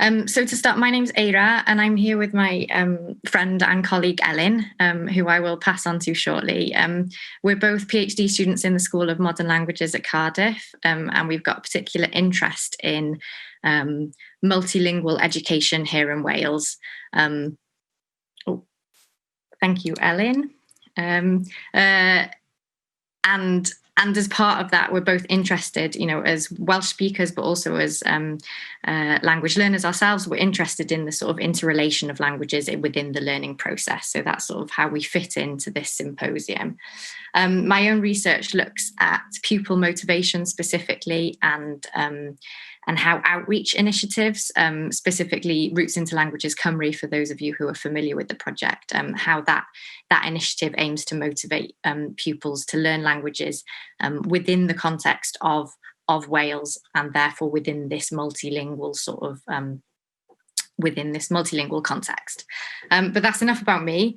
So to start, my name's Eira, and I'm here with my friend and colleague Ellen, who I will pass on to shortly. We're both PhD students in the School of Modern Languages at Cardiff, and we've got a particular interest in multilingual education here in Wales. Thank you, Ellen. And as part of that, we're both interested, as Welsh speakers, but also as language learners ourselves, we're interested in the sort of interrelation of languages within the learning process. So that's sort of how we fit into this symposium. My own research looks at pupil motivation specifically and how outreach initiatives, specifically Roots into Languages Cymru, for those of you who are familiar with the project, how that initiative aims to motivate pupils to learn languages within the context of Wales, and therefore within this multilingual within this multilingual context. But that's enough about me.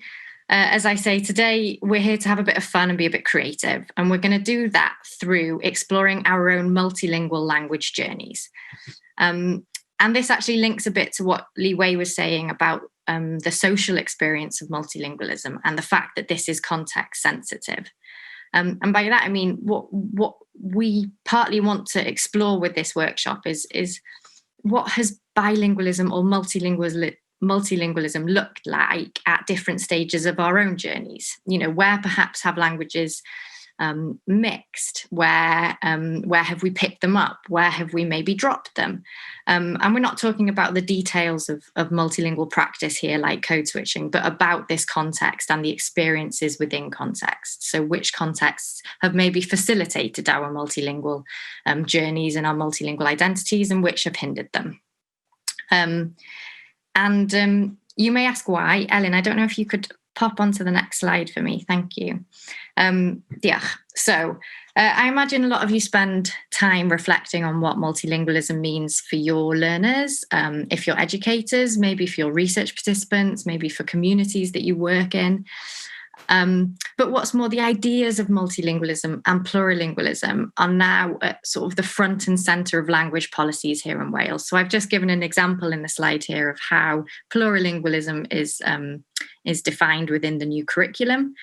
As I say, today we're here to have a bit of fun and be a bit creative, and we're going to do that through exploring our own multilingual language journeys. And this actually links a bit to what Li Wei was saying about the social experience of multilingualism and the fact that this is context sensitive. And by that, I mean, what we partly want to explore with this workshop is what has bilingualism or multilingualism looked like at different stages of our own journeys, where perhaps have languages mixed, where have we picked them up, where have we maybe dropped them, and we're not talking about the details of multilingual practice here like code switching, but about this context and the experiences within context. So which contexts have maybe facilitated our multilingual journeys and our multilingual identities, and which have hindered them. And you may ask why. Ellen, I don't know if you could pop onto the next slide for me. Thank you. Yeah. So I imagine a lot of you spend time reflecting on what multilingualism means for your learners, if you're educators, maybe for your research participants, maybe for communities that you work in. But what's more, the ideas of multilingualism and plurilingualism are now at sort of the front and centre of language policies here in Wales. So I've just given an example in the slide here of how plurilingualism is defined within the new curriculum.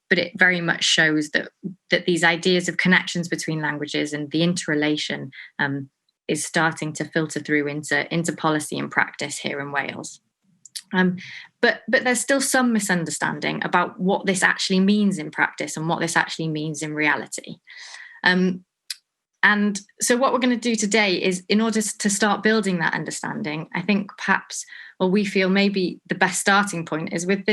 But it very much shows that these ideas of connections between languages and the interrelation is starting to filter through into policy and practice here in Wales. But there's still some misunderstanding about what this actually means in practice and what this actually means in reality. And so what we're going to do today is, in order to start building that understanding, I think perhaps, or we feel maybe the best starting point is with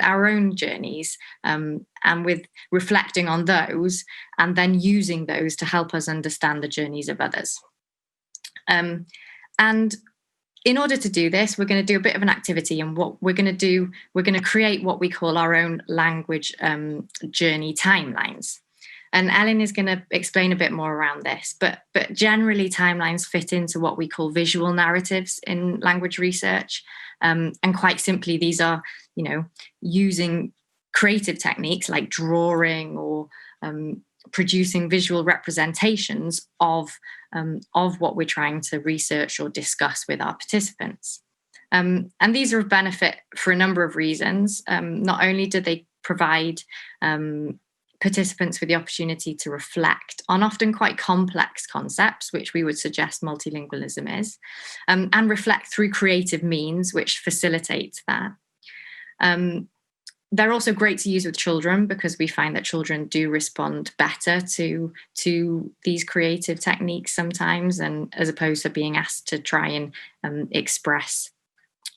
our own journeys, and with reflecting on those and then using those to help us understand the journeys of others. And in order to do this, we're going to do a bit of an activity, and what we're going to do, we're going to create what we call our own language journey timelines. And Ellen is going to explain a bit more around this, but generally timelines fit into what we call visual narratives in language research. And quite simply, these are, using creative techniques like drawing or producing visual representations of what we're trying to research or discuss with our participants. And these are of benefit for a number of reasons. Not only do they provide participants with the opportunity to reflect on often quite complex concepts, which we would suggest multilingualism is, and reflect through creative means, which facilitates that. They're also great to use with children, because we find that children do respond better to these creative techniques sometimes, and as opposed to being asked to try and express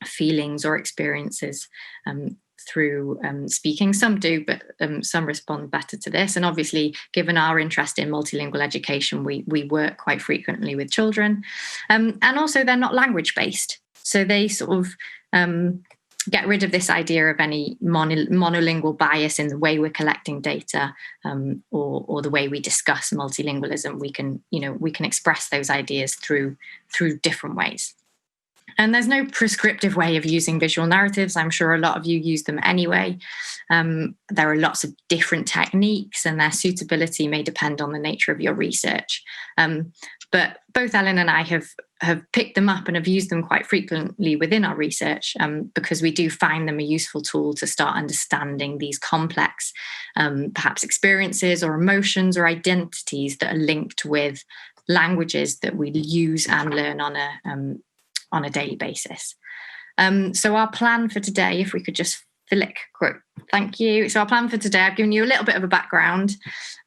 feelings or experiences through speaking. Some do, but some respond better to this. And obviously, given our interest in multilingual education, we work quite frequently with children. And also, they're not language-based. So they sort of get rid of this idea of any monolingual bias in the way we're collecting data, or the way we discuss multilingualism. We can express those ideas through different ways. And there's no prescriptive way of using visual narratives. I'm sure a lot of you use them anyway. There are lots of different techniques, and their suitability may depend on the nature of your research. But both Ellen and I have picked them up and have used them quite frequently within our research, because we do find them a useful tool to start understanding these complex, perhaps experiences or emotions or identities that are linked with languages that we use and learn on a daily basis. So our plan for today, if we could just flick, great, thank you. So our plan for today, I've given you a little bit of a background.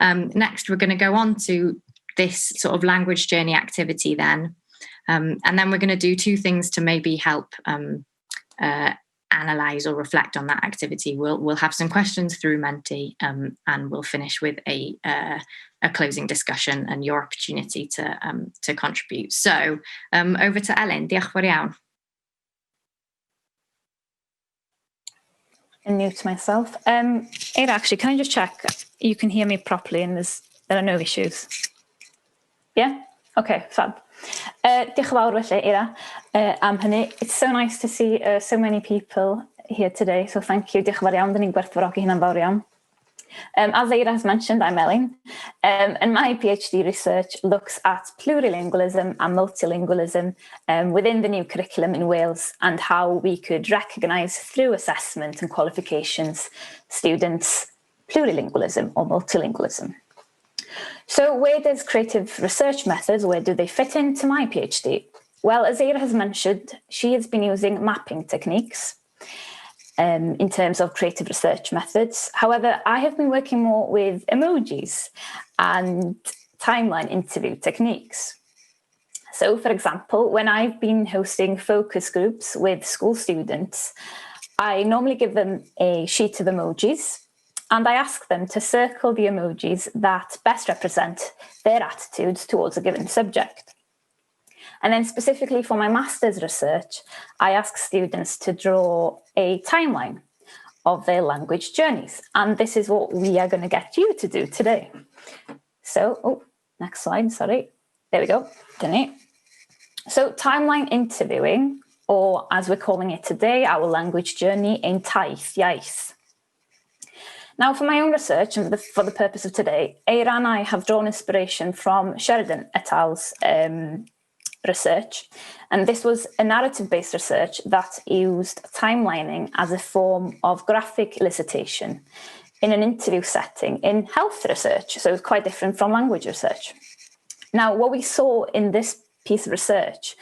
Next, we're going to go on to this sort of language journey activity then. And then we're going to do two things to maybe help analyze or reflect on that activity. We'll have some questions through Menti, and we'll finish with a closing discussion and your opportunity to contribute. So over to Ellen. Diolch fawr iawn. Mute myself. Eira, actually, can I just check you can hear me properly and there are no issues? Yeah? Okay, fab. Diolch yn fawr felly, Eira, am hynny. It's so nice to see so many people here today, so thank you. Diolch yn fawr iawn, dyn ni'n gwerthfawrogi hynna'n fawr iawn. As Eira has mentioned, I'm Ellen, and my PhD research looks at plurilingualism and multilingualism within the new curriculum in Wales, and how we could recognise through assessment and qualifications students' plurilingualism or multilingualism. So where does creative research methods, where do they fit into my PhD? Well, as Eira has mentioned, she has been using mapping techniques in terms of creative research methods. However, I have been working more with emojis and timeline interview techniques. So, for example, when I've been hosting focus groups with school students, I normally give them a sheet of emojis, and I ask them to circle the emojis that best represent their attitudes towards a given subject. And then specifically for my master's research, I ask students to draw a timeline of their language journeys. And this is what we are going to get you to do today. So, next slide, sorry. There we go. So timeline interviewing, or as we're calling it today, our language journey, ieithoedd. Now, for my own research and for the purpose of today, Eira and I have drawn inspiration from Sheridan et al.'s research, and this was a narrative-based research that used timelining as a form of graphic elicitation in an interview setting in health research, so it's quite different from language research. Now, what we saw in this piece of research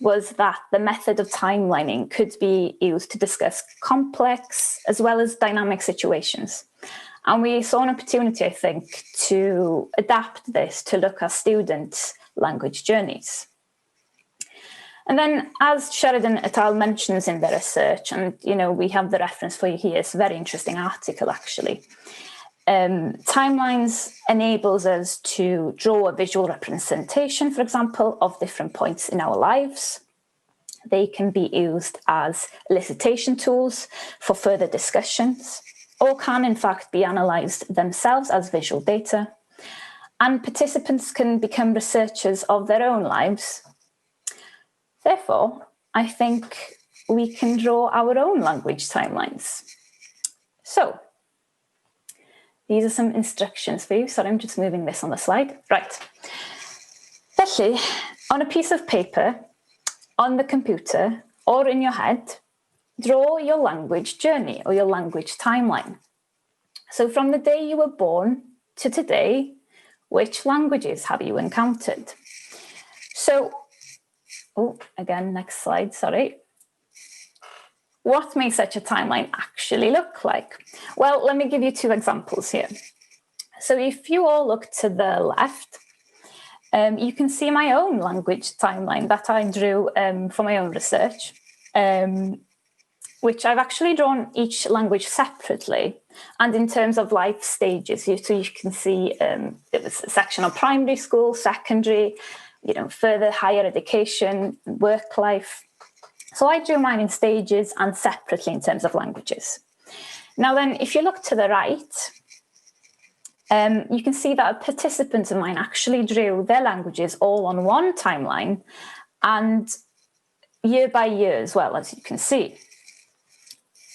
was that the method of timelining could be used to discuss complex as well as dynamic situations. And we saw an opportunity, I think, to adapt this to look at students' language journeys. And then, as Sheridan et al. Mentions in their research, and we have the reference for you here, it's a very interesting article actually. Timelines enables us to draw a visual representation, for example, of different points in our lives. They can be used as elicitation tools for further discussions, or can in fact be analysed themselves as visual data. And participants can become researchers of their own lives. Therefore, I think we can draw our own language timelines. So, these are some instructions for you. Sorry, I'm just moving this on the slide. Right. Felly, on a piece of paper, on the computer, or in your head, draw your language journey or your language timeline. So from the day you were born to today, which languages have you encountered? So, again, next slide, sorry. What may such a timeline actually look like? Well, let me give you two examples here. So if you all look to the left, you can see my own language timeline that I drew for my own research, which I've actually drawn each language separately and in terms of life stages. So you can see it was a section on primary school, secondary, further higher education, work life. So I drew mine in stages and separately in terms of languages. Now then, if you look to the right, you can see that participants of mine actually drew their languages all on one timeline, and year by year as well, as you can see.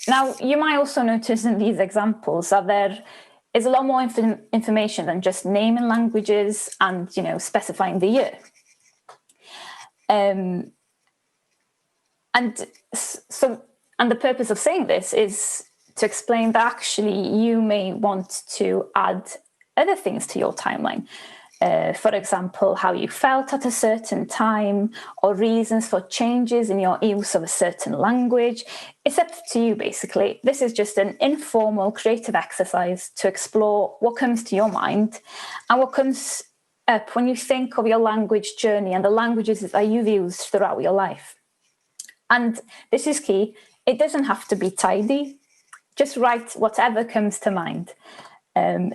Now, you might also notice in these examples that there is a lot more information than just naming languages and, specifying the year. And the purpose of saying this is to explain that actually you may want to add other things to your timeline. For example, how you felt at a certain time, or reasons for changes in your use of a certain language. It's up to you, basically. This is just an informal, creative exercise to explore what comes to your mind and what comes up when you think of your language journey and the languages that you've used throughout your life. And this is key. It doesn't have to be tidy. Just write whatever comes to mind.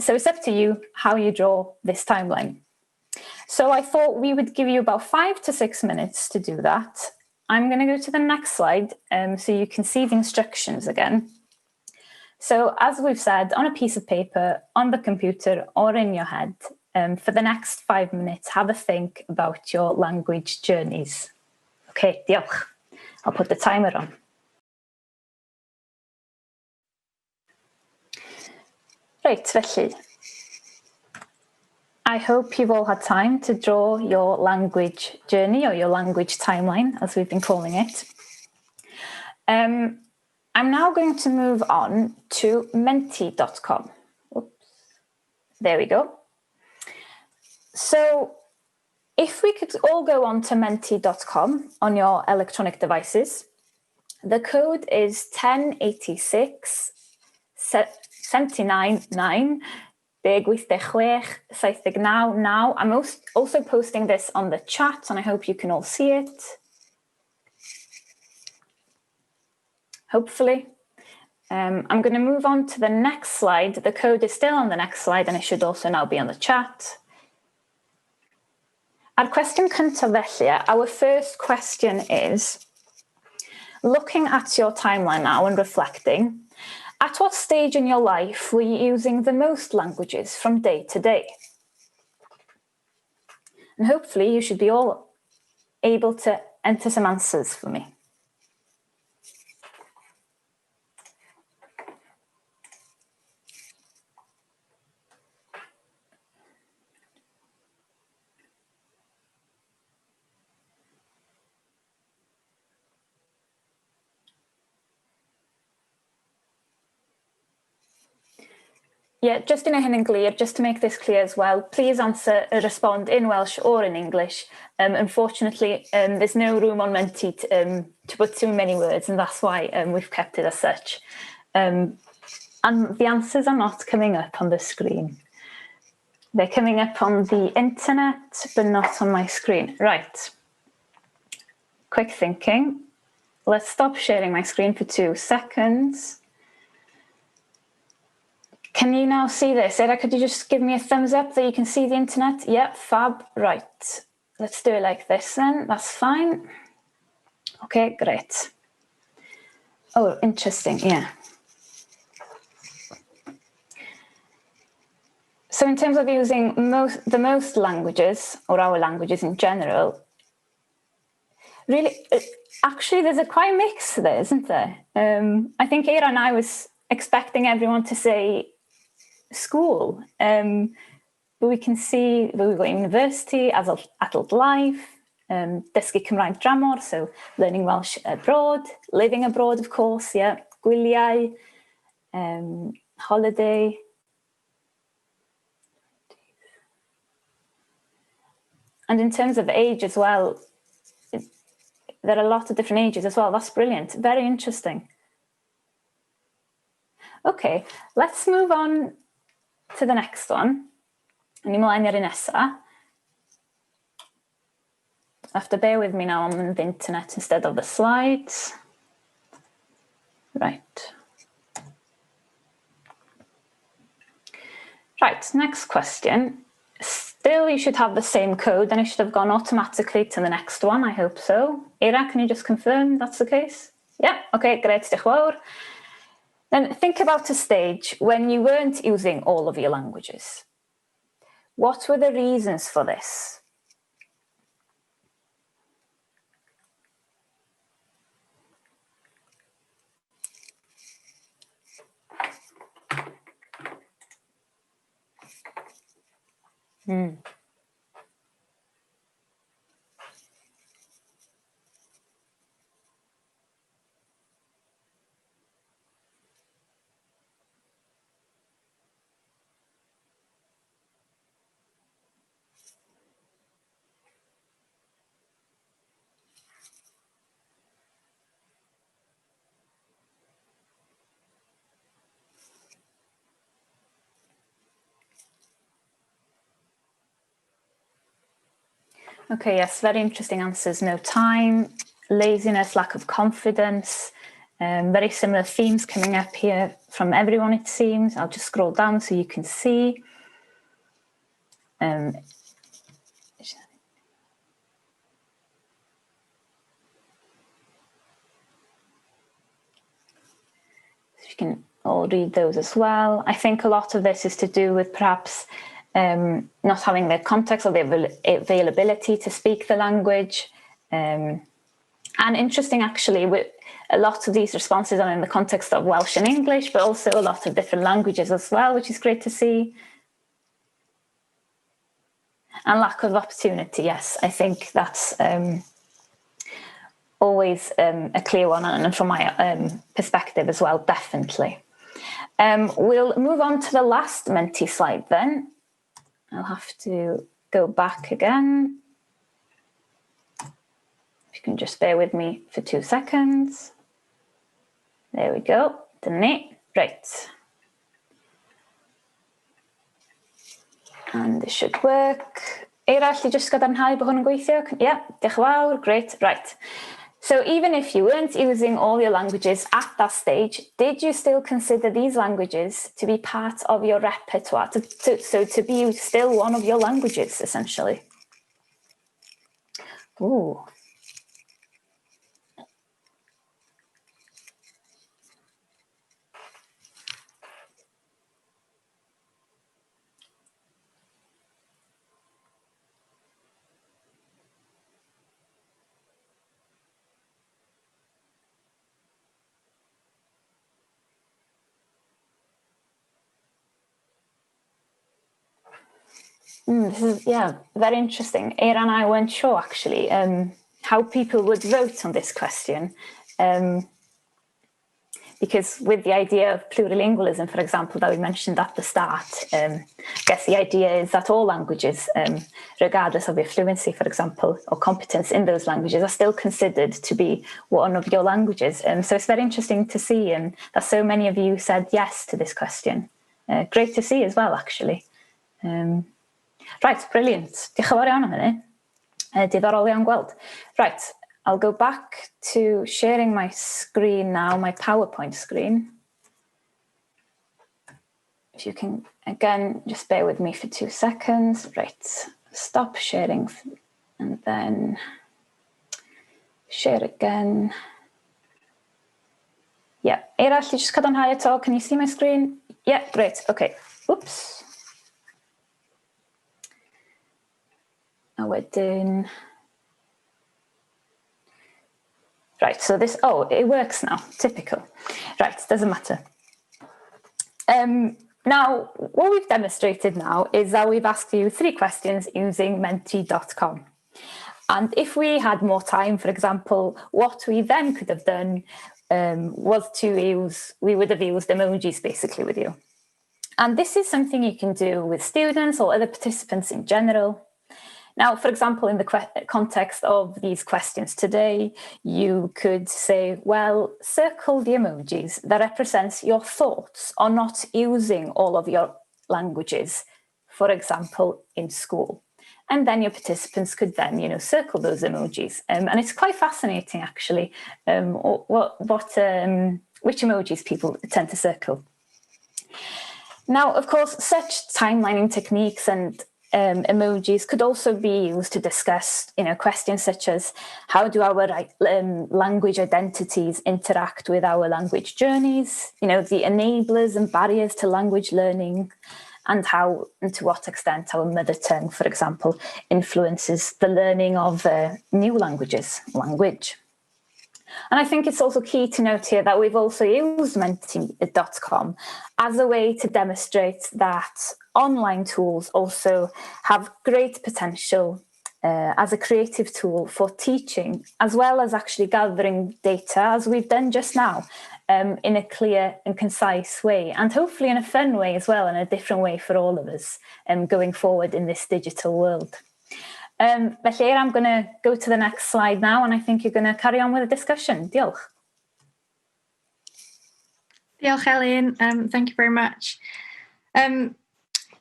So it's up to you how you draw this timeline. So I thought we would give you about 5 to 6 minutes to do that. I'm going to go to the next slide so you can see the instructions again. So as we've said, on a piece of paper, on the computer, or in your head, for the next 5 minutes, have a think about your language journeys. Okay, diolch. I'll put the timer on. Right, felly. I hope you've all had time to draw your language journey or your language timeline, as we've been calling it. I'm now going to move on to menti.com. Oops. There we go. So if we could all go on to menti.com on your electronic devices, the code is 1086 799 now. I'm also posting this on the chat, and I hope you can all see it. Hopefully. I'm going to move on to the next slide. The code is still on the next slide, and it should also now be on the chat. Our question cyntaf felly, our first question is, looking at your timeline now and reflecting, at what stage in your life were you using the most languages from day to day? And hopefully you should be all able to enter some answers for me. Yeah, just in a hunain glir, just to make this clear as well, please respond in Welsh or in English. Unfortunately, there's no room on Menti to put too many words, and that's why we've kept it as such. And the answers are not coming up on the screen. They're coming up on the internet, but not on my screen. Right. Quick thinking. Let's stop sharing my screen for 2 seconds. Can you now see this? Era, could you just give me a thumbs up that you can see the internet? Yeah, fab. Right. Let's do it like this then. That's fine. Okay, great. Oh, interesting. Yeah. So in terms of using the most languages, or our languages in general, really, actually, there's a quite mix there, isn't there? I think Era and I was expecting everyone to say school, but we can see that we've got university, adult life, dysgu Cymraeg dramor, so learning Welsh abroad, living abroad, of course, yeah, gwyliau, holiday. And in terms of age as well, there are a lot of different ages as well. That's brilliant. Very interesting. Okay, let's move on to the next one. And ymlaen i'r un nesa. Have to bear with me now, I'm on the internet instead of the slides. Right. Right, next question. Still, you should have the same code and it should have gone automatically to the next one, I hope so. Era, can you just confirm that's the case? Yeah, okay, great, diolch fawr. Then think about a stage when you weren't using all of your languages. What were the reasons for this? Okay, yes, very interesting answers. No time, laziness, lack of confidence. Very similar themes coming up here from everyone, it seems. I'll just scroll down so you can see. If you can all read those as well. I think a lot of this is to do with perhaps not having the context or the availability to speak the language. And interesting, actually, with a lot of these responses are in the context of Welsh and English, but also a lot of different languages as well, which is great to see. And lack of opportunity, yes, I think that's always a clear one, and from my perspective as well, definitely. We'll move on to the last Menti slide then. I'll have to go back again. If you can just bear with me for 2 seconds. There we go. Dyna. Right. And this should work. Erall, just gadarnhau bod hwn yn gweithio? Yeah, diolch yn fawr, great, right. So even if you weren't using all your languages at that stage, did you still consider these languages to be part of your repertoire? So to be still one of your languages, essentially? Ooh. This is, yeah, very interesting. Eira and I weren't sure, actually, how people would vote on this question. Because with the idea of plurilingualism, for example, that we mentioned at the start, I guess the idea is that all languages, regardless of your fluency, for example, or competence in those languages, are still considered to be one of your languages. So it's very interesting to see that so many of you said yes to this question. Great to see as well, actually. Right, brilliant. Diolch yn fawr iawn am hynny. Diddorol iawn gweld. Right, I'll go back to sharing my screen now, my PowerPoint screen. If you can, again, just bear with me for 2 seconds. Right, stop sharing and then share again. Yeah, Erall, just cadarnhau at all. Can you see my screen? Yeah, great. Okay. Oops. A wedyn. Right, so this, oh, it works now. Typical. Right, doesn't matter. Now, what we've demonstrated now is that we've asked you 3 questions using menti.com. And if we had more time, for example, what we then could have done was we would have used emojis basically with you. And this is something you can do with students or other participants in general. Now, for example, in the context of these questions today, you could say, well, circle the emojis that represents your thoughts on not using all of your languages, for example, in school. And then your participants could then, circle those emojis. And it's quite fascinating, actually, which emojis people tend to circle. Now, of course, such timelining techniques and emojis could also be used to discuss, questions such as how do our language identities interact with our language journeys, the enablers and barriers to language learning, and how and to what extent our mother tongue, for example, influences the learning of new language. And I think it's also key to note here that we've also used menti.com as a way to demonstrate that online tools also have great potential as a creative tool for teaching, as well as actually gathering data, as we've done just now, in a clear and concise way, and hopefully in a fun way as well, in a different way for all of us going forward in this digital world. Felly, I'm going to go to the next slide now, and I think you're going to carry on with the discussion. Diolch. Diolch, Elin. Thank you very much.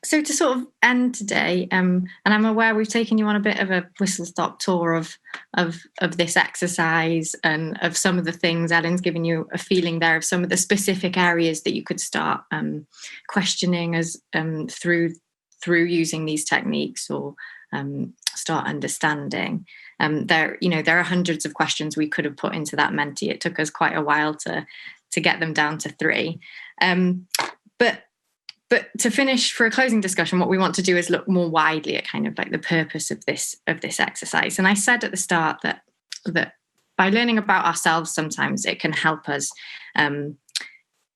So to sort of end today, and I'm aware we've taken you on a bit of a whistle-stop tour of this exercise and of some of the things. Ellen's given you a feeling there of some of the specific areas that you could start questioning as through using these techniques, or start understanding. There are hundreds of questions we could have put into that Menti. It took us quite a while to get them down to 3. But to finish, for a closing discussion, what we want to do is look more widely at kind of like the purpose of this exercise. And I said at the start that by learning about ourselves, sometimes it can help us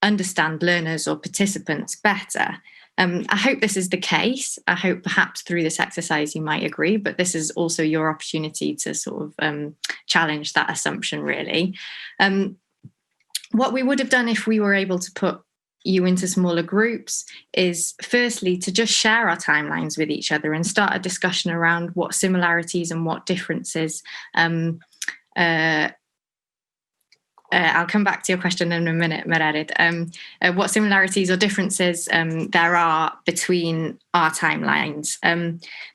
understand learners or participants better. I hope this is the case. I hope perhaps through this exercise you might agree, but this is also your opportunity to sort of challenge that assumption, really. What we would have done if we were able to put you into smaller groups is firstly to just share our timelines with each other and start a discussion around what similarities and what differences. I'll come back to your question in a minute, Meredith. What similarities or differences there are between our timelines,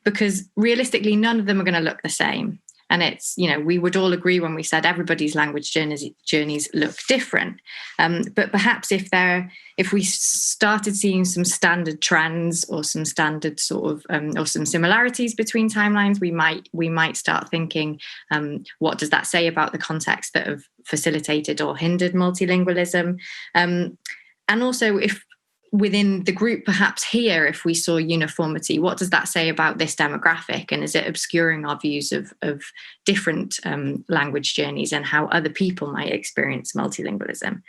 because realistically none of them are going to look the same. And it's, we would all agree when we said everybody's language journeys look different. But perhaps if we started seeing some standard trends or some standard sort of, or some similarities between timelines, we might start thinking, what does that say about the contexts that have facilitated or hindered multilingualism? And also, if within the group, perhaps here, if we saw uniformity, what does that say about this demographic? And is it obscuring our views of different language journeys and how other people might experience multilingualism?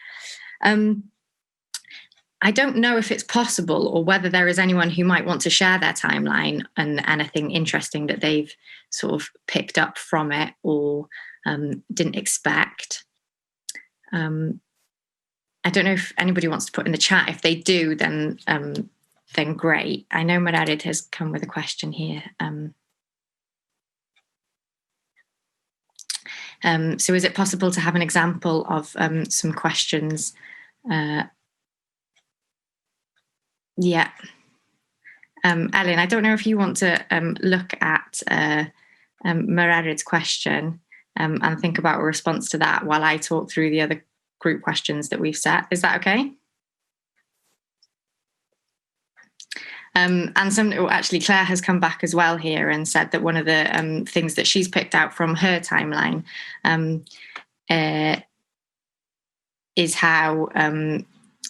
I don't know if it's possible or whether there is anyone who might want to share their timeline and anything interesting that they've sort of picked up from it or didn't expect. I don't know if anybody wants to put in the chat. If they do, then great. I know Meredith has come with a question here. So is it possible to have an example of some questions? Yeah. Ellen, I don't know if you want to look at Meredith's question and think about a response to that while I talk through the other group questions that we've set. Is that okay? And actually Claire has come back as well here and said that one of the things that she's picked out from her timeline is how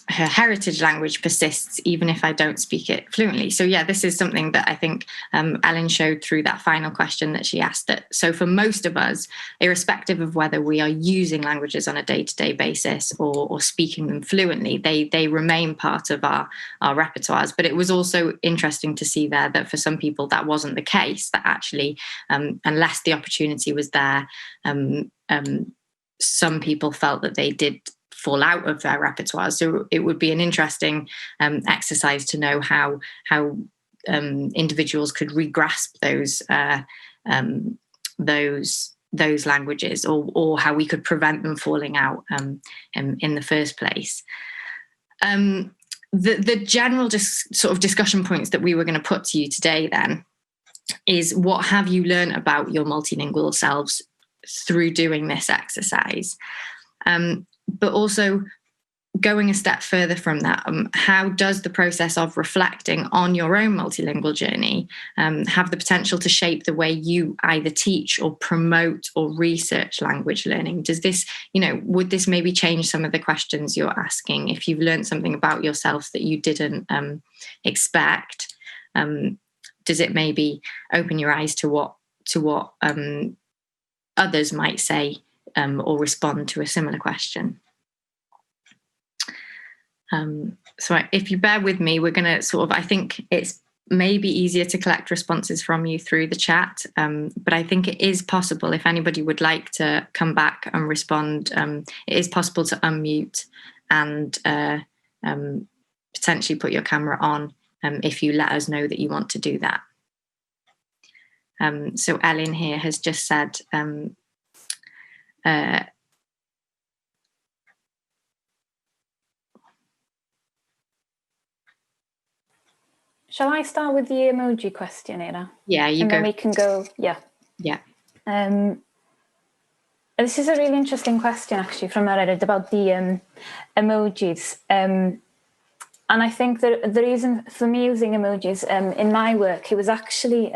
her heritage language persists even if I don't speak it fluently. So yeah, this is something that I think Ellen showed through that final question that she asked. That so for most of us, irrespective of whether we are using languages on a day-to-day basis or speaking them fluently, they remain part of our repertoires. But it was also interesting to see there that for some people that wasn't the case, that actually unless the opportunity was there, some people felt that they did fall out of their repertoire. So it would be an interesting exercise to know how individuals could re-grasp those languages, or how we could prevent them falling out in the first place. The general just sort of discussion points that we were going to put to you today then is, what have you learned about your multilingual selves through doing this exercise? But also going a step further from that, how does the process of reflecting on your own multilingual journey have the potential to shape the way you either teach or promote or research language learning? Does this, would this maybe change some of the questions you're asking? If you've learned something about yourself that you didn't expect, does it maybe open your eyes to what others might say or respond to a similar question? So if you bear with me, we're going to sort of, I think it's maybe easier to collect responses from you through the chat, but I think it is possible, if anybody would like to come back and respond, it is possible to unmute and potentially put your camera on if you let us know that you want to do that. So Ellen here has just said, shall I start with the emoji question, Ira? Yeah, you and go. And then we can go, yeah. Yeah. This is a really interesting question, actually, from Reddit about the emojis. And I think that the reason for me using emojis in my work, it was actually,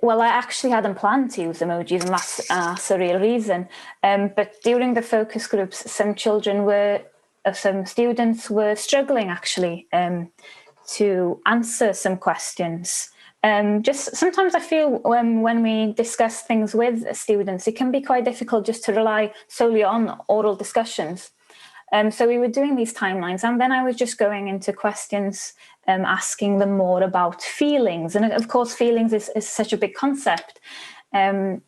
well, I actually hadn't planned to use emojis, and that's a real reason. But during the focus groups, some students were struggling, actually, to answer some questions. Just sometimes I feel when we discuss things with students, it can be quite difficult just to rely solely on oral discussions. So we were doing these timelines, and then I was just going into questions, asking them more about feelings. And of course, feelings is such a big concept. And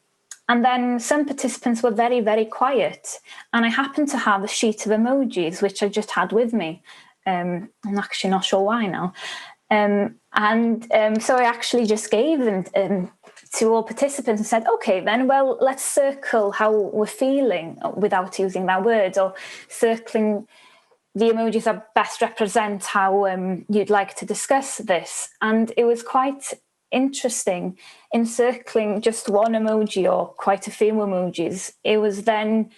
then some participants were very, very quiet. And I happened to have a sheet of emojis, which I just had with me. I'm actually not sure why now. So I actually just gave them to all participants and said, okay, then, well, let's circle how we're feeling without using that word, or circling the emojis that best represent how you'd like to discuss this. And it was quite interesting in circling just one emoji or quite a few emojis. It was then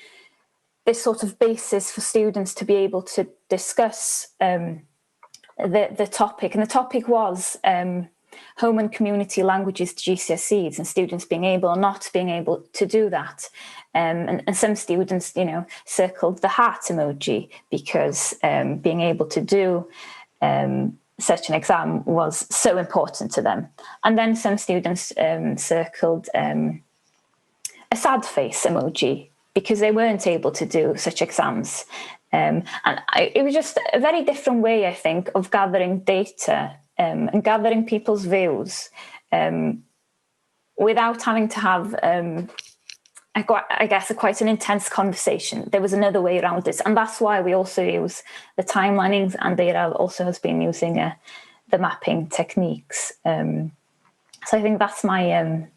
this sort of basis for students to be able to discuss the topic. And the topic was home and community languages to GCSEs, and students being able or not being able to do that. And some students, circled the heart emoji because being able to do such an exam was so important to them. And then some students circled a sad face emoji because they weren't able to do such exams. It was just a very different way, I think, of gathering data and gathering people's views without having to have, I guess, quite an intense conversation. There was another way around this. And that's why we also use the timelinings, and Dara also has been using the mapping techniques. So I think that's my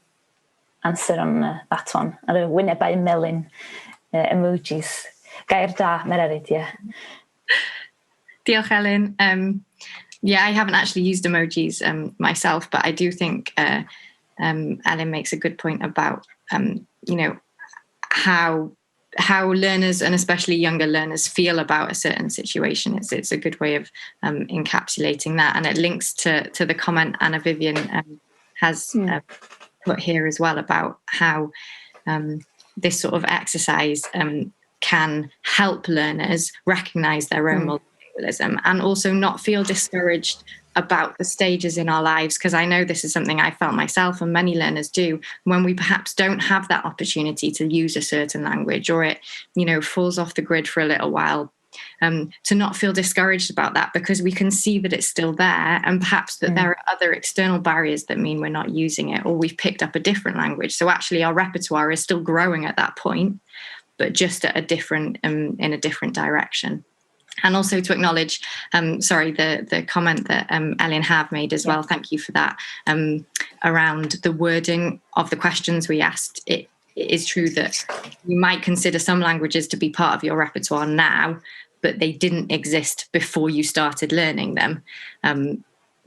answer on that one. Ar y wynebau melyn emojis. Gair da, Meredith, yeah. Diolch, Ellen. Yeah, I haven't actually used emojis myself, but I do think Ellen makes a good point about, how learners, and especially younger learners, feel about a certain situation. It's a good way of encapsulating that, and it links to the comment Anna Vivian has put here as well about how this sort of exercise can help learners recognise their own multilingualism and also not feel discouraged about the stages in our lives, because I know this is something I felt myself and many learners do when we perhaps don't have that opportunity to use a certain language, or it falls off the grid for a little while, to not feel discouraged about that, because we can see that it's still there, and perhaps that there are other external barriers that mean we're not using it, or we've picked up a different language. So actually our repertoire is still growing at that point, but just at a different in a different direction. And also to acknowledge, the comment that Ellen have made as well. Thank you for that. Around the wording of the questions we asked, it is true that you might consider some languages to be part of your repertoire now, but they didn't exist before you started learning them.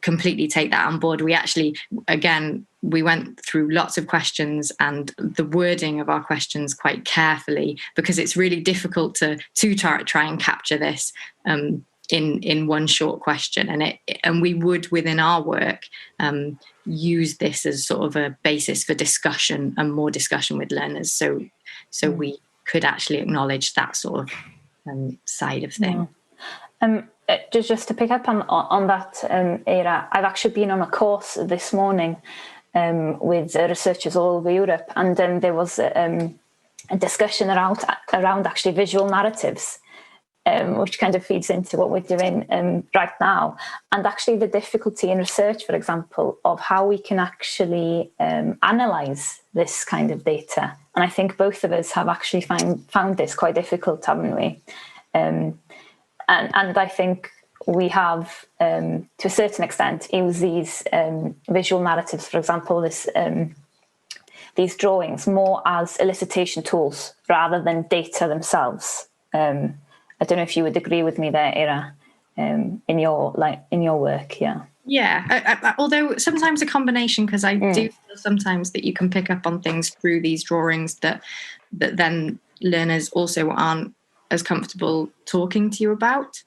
Completely take that on board. We actually, again, we went through lots of questions and the wording of our questions quite carefully, because it's really difficult to try and capture this in one short question. And we would, within our work, use this as sort of a basis for discussion and more discussion with learners. So we could actually acknowledge that sort of side of things. Just to pick up on that, Ira, I've actually been on a course this morning with researchers all over Europe, and there was a discussion around actually visual narratives. which kind of feeds into what we're doing right now. And actually the difficulty in research, for example, of how we can actually analyse this kind of data. And I think both of us have actually found this quite difficult, haven't we? And I think we have, to a certain extent, used these visual narratives, for example, these drawings, more as elicitation tools rather than data themselves. I don't know if you would agree with me there, Ira, in your work, yeah. Yeah, although sometimes a combination, because I do feel sometimes that you can pick up on things through these drawings that then learners also aren't as comfortable talking to you about.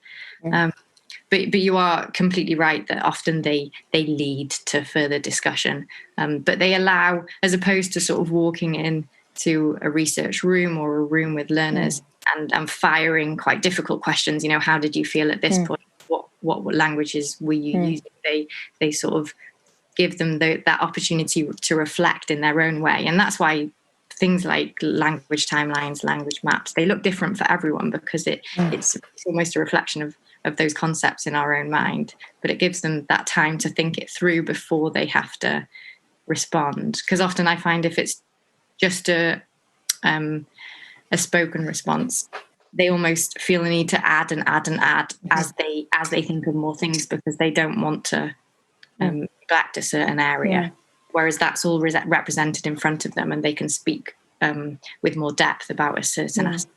But you are completely right that often they lead to further discussion, but they allow, as opposed to sort of walking into a research room or a room with learners and firing quite difficult questions. You know, how did you feel at this point? What languages were you using? They sort of give them that opportunity to reflect in their own way, and that's why things like language timelines, language maps, they look different for everyone, because it's almost a reflection of those concepts in our own mind, but it gives them that time to think it through before they have to respond. Because often I find if it's just a spoken response, they almost feel the need to add as they think of more things, because they don't want to neglect a certain area, whereas that's all represented in front of them, and they can speak with more depth about a certain aspect.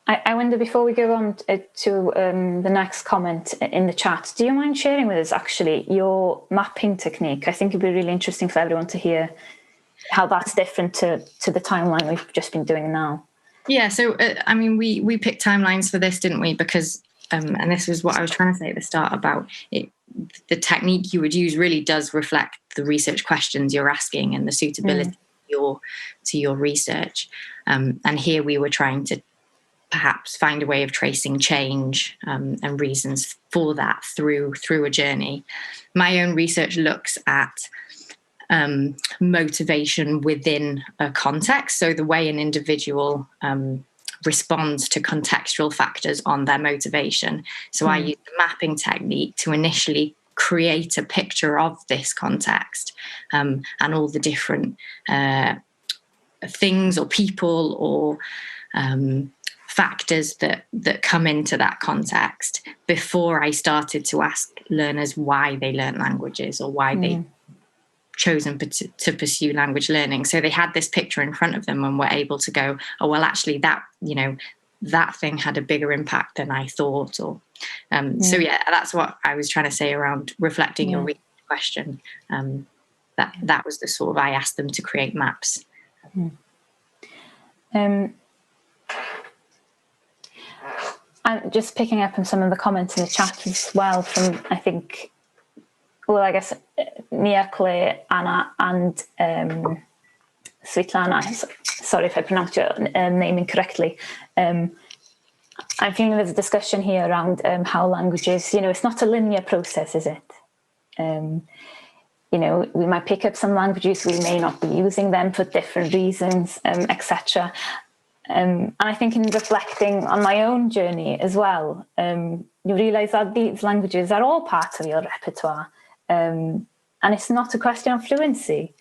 I wonder, before we go on to the next comment in the chat, do you mind sharing with us actually your mapping technique? I think it'd be really interesting for everyone to hear how that's different to the timeline we've just been doing now. Yeah, so I mean, we picked timelines for this, didn't we? Because and this was what I was trying to say at the start about it. The technique you would use really does reflect the research questions you're asking and the suitability to your research. And here we were trying to perhaps find a way of tracing change and reasons for that through a journey. My own research looks at motivation within a context, so the way an individual responds to contextual factors on their motivation. So I use the mapping technique to initially create a picture of this context and all the different things or people or factors that come into that context before I started to ask learners why they learn languages or why they chosen to pursue language learning. So they had this picture in front of them and were able to go, oh, well, actually that thing had a bigger impact than I thought. Or so yeah, that's what I was trying to say around reflecting your research question. That was the sort of, I asked them to create maps. I'm just picking up on some of the comments in the chat as well from, I think, I guess Nia, Claire, Anna and Svetlana. Sorry if I pronounced your name incorrectly. I'm feeling there's a discussion here around how languages, it's not a linear process, is it? We might pick up some languages, we may not be using them for different reasons, etc. And I think in reflecting on my own journey as well, you realise that these languages are all part of your repertoire. And it's not a question of fluency.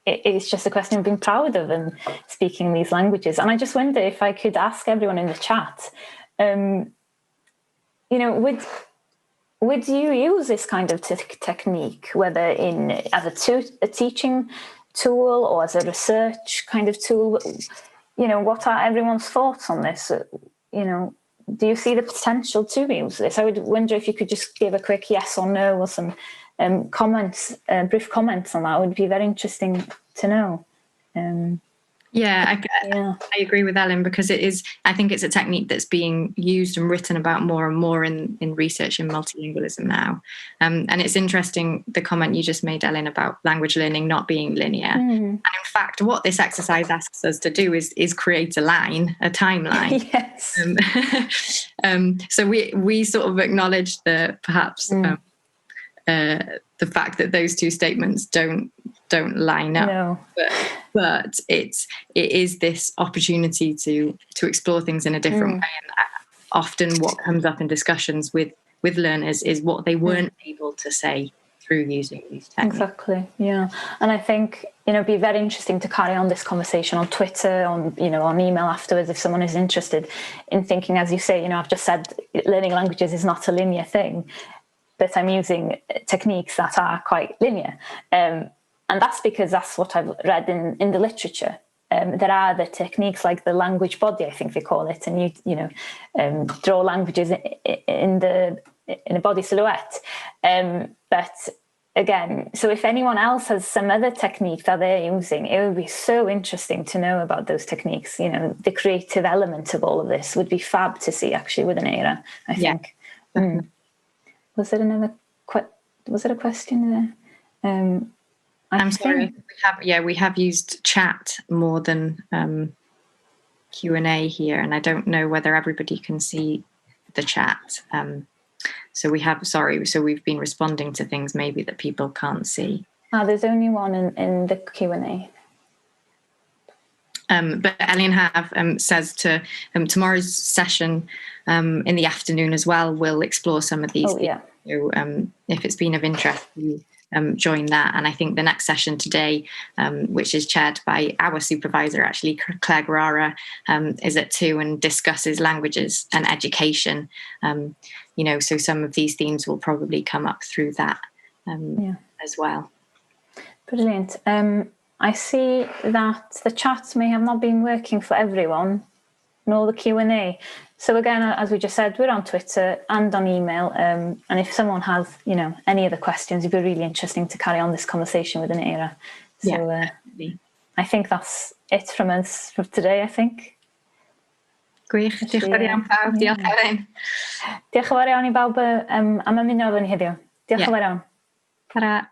It's just a question of being proud of and speaking these languages. And I just wonder if I could ask everyone in the chat, would you use this kind of technique, whether as a teaching tool or as a research kind of tool? What are everyone's thoughts on this? Do you see the potential to use this? I would wonder if you could just give a quick yes or no or some comments, brief comments on that. It would be very interesting to know. I agree with Ellen, because I think it's a technique that's being used and written about more and more in research in multilingualism now. And it's interesting, the comment you just made, Ellen, about language learning not being linear. And in fact, what this exercise asks us to do is create a timeline. Yes. So we sort of acknowledge perhaps the fact that those two statements don't line up. No. But it is this opportunity to explore things in a different way. often what comes up in discussions with learners is what they weren't able to say through using these techniques. Exactly, yeah. And I think, it'd be very interesting to carry on this conversation on Twitter, on email afterwards, if someone is interested in thinking, as you say, I've just said learning languages is not a linear thing, but I'm using techniques that are quite linear. And that's because that's what I've read in the literature. There are the techniques like the language body, I think they call it, and you draw languages in a body silhouette. But again, so if anyone else has some other technique that they're using, it would be so interesting to know about those techniques. The creative element of all of this would be fab to see actually with an Eira, I think. Was there a question there? I'm sorry. We have used chat more than Q&A here, and I don't know whether everybody can see the chat. So we've been responding to things maybe that people can't see. There's only one in the Q&A. But Elian says to tomorrow's session in the afternoon as well, we'll explore some of these things. So, if it's been of interest, you join that. And I think the next session today, which is chaired by our supervisor, actually, Claire Guerrara, is at 2 and discusses languages and education. So some of these themes will probably come up through that as well. Brilliant. I see that the chat may have not been working for everyone, nor the Q&A. So again, as we just said, we're on Twitter and on email. And if someone has, any other questions, it'd be really interesting to carry on this conversation with an Eira. So I think that's it from us for today, I think. Gwych, diolch yn fawr iawn pawb, diolch Elin. Diolch yn fawr iawn I bawb am ymuno efo ni heddiw. Diolch yn fawr iawn. Tara.